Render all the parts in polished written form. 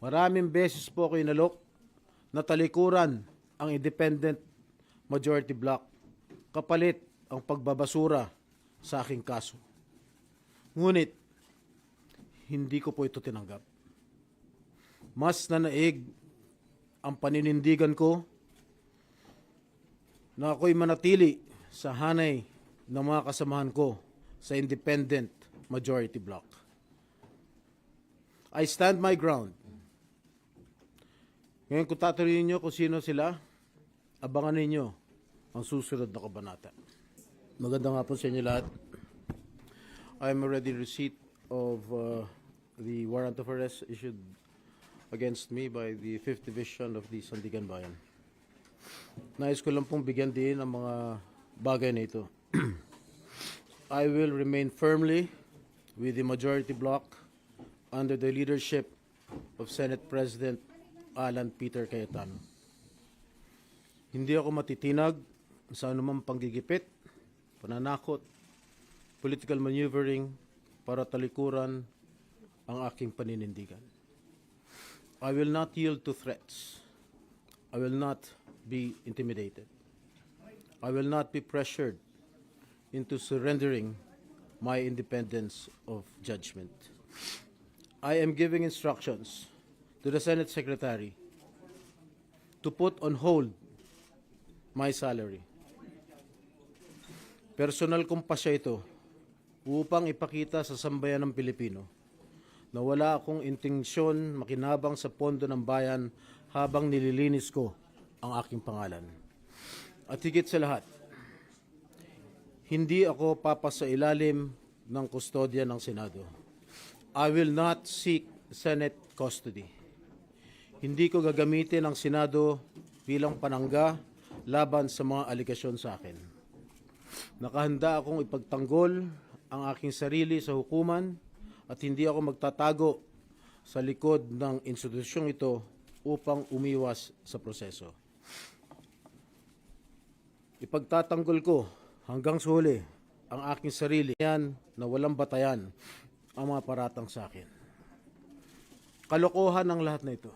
Maraming beses po ako inalok na talikuran ang independent majority block kapalit ang pagbabasura sa aking kaso. Ngunit, hindi ko po ito tinanggap. Mas nanaig ang paninindigan ko na ako'y manatili sa hanay ng mga kasamahan ko sa independent majority block. I stand my ground. Ngayon kung tatanungin niyo kung sino sila, abangan ninyo ang susunod na kabanata. Magandang hapon sa inyo lahat. I am already in receipt of the warrant of arrest issued against me by the 5th Division of the Sandigan Bayan. Nais ko lang pong bigyan din ang mga bagay na ito. I will remain firmly with the majority bloc under the leadership of Senate President Alan Peter Cayetano. Hindi ako matitinag sa anumang panggigipit, pananakot, political maneuvering para talikuran ang aking paninindigan. I will not yield to threats. I will not be intimidated. I will not be pressured into surrendering my independence of judgment. I am giving instructions to the Senate Secretary to put on hold my salary. Personal kong pasya ito upang ipakita sa sambayan ng Pilipino na wala akong intensyon makinabang sa pondo ng bayan habang nililinis ko ang aking pangalan. At higit sa lahat, hindi ako papasailalim ng kustodya ng Senado. I will not seek Senate custody. Hindi ko gagamitin ang Senado bilang panangga laban sa mga aligasyon sa akin. Nakahanda akong ipagtanggol ang aking sarili sa hukuman at hindi ako magtatago sa likod ng institusyong ito upang umiwas sa proseso. Ipagtatanggol ko hanggang sa huli ang aking sarili yan na walang batayan ang mga paratang sa akin. Kalokohan ang lahat na ito.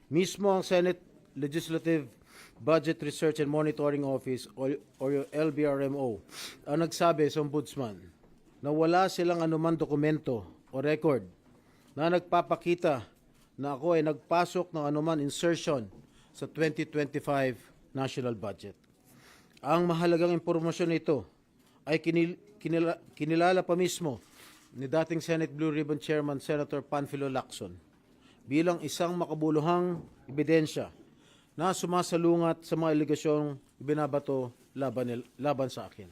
Mismo ang Senate Legislative Budget Research and Monitoring Office or yung LBRMO ang nagsabi sa Ombudsman na wala silang anuman dokumento o record na nagpapakita na ako ay nagpasok ng anuman insertion sa 2025 national budget. Ang mahalagang impormasyon nito ay kinilala pa mismo ni dating Senate Blue Ribbon Chairman Senator Panfilo Lacson bilang isang makabuluhang ebidensya na sumasalungat sa mga aligasyong binabato laban sa akin.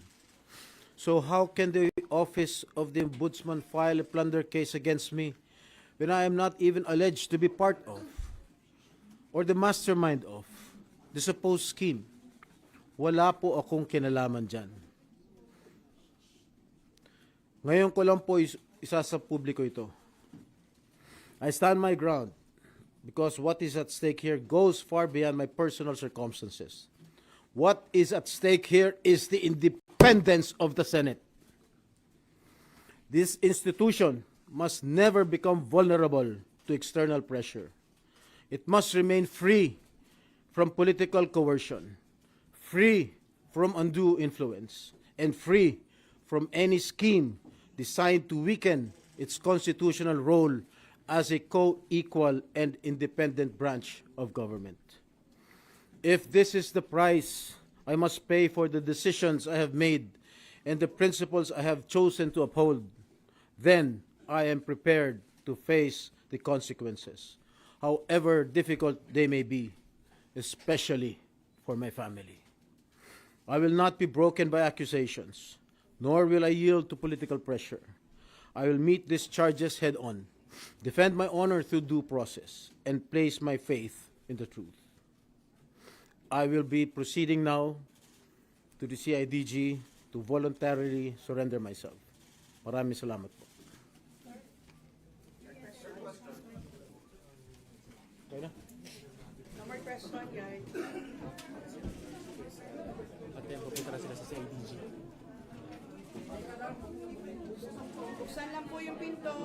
So how can the office of the Ombudsman file a plunder case against me when I am not even alleged to be part of or the mastermind of the supposed scheme? Wala po akong kinalaman dyan. Ngayon ko lang po isa sa publiko ito. I stand my ground because what is at stake here goes far beyond my personal circumstances. What is at stake here is the independence of the Senate. This institution must never become vulnerable to external pressure. It must remain free from political coercion, free from undue influence, and free from any scheme designed to weaken its constitutional role as a co-equal and independent branch of government. If this is the price I must pay for the decisions I have made and the principles I have chosen to uphold, then I am prepared to face the consequences, however difficult they may be, especially for my family. I will not be broken by accusations, nor will I yield to political pressure. I will meet these charges head-on, defend my honor through due process, and place my faith in the truth. I will be proceeding now to the CIDG to voluntarily surrender myself. Maraming salamat po. Okay na? No more question, guys. At yan, pupunta na sila sa CIDG. Buksan lang po yung pinto.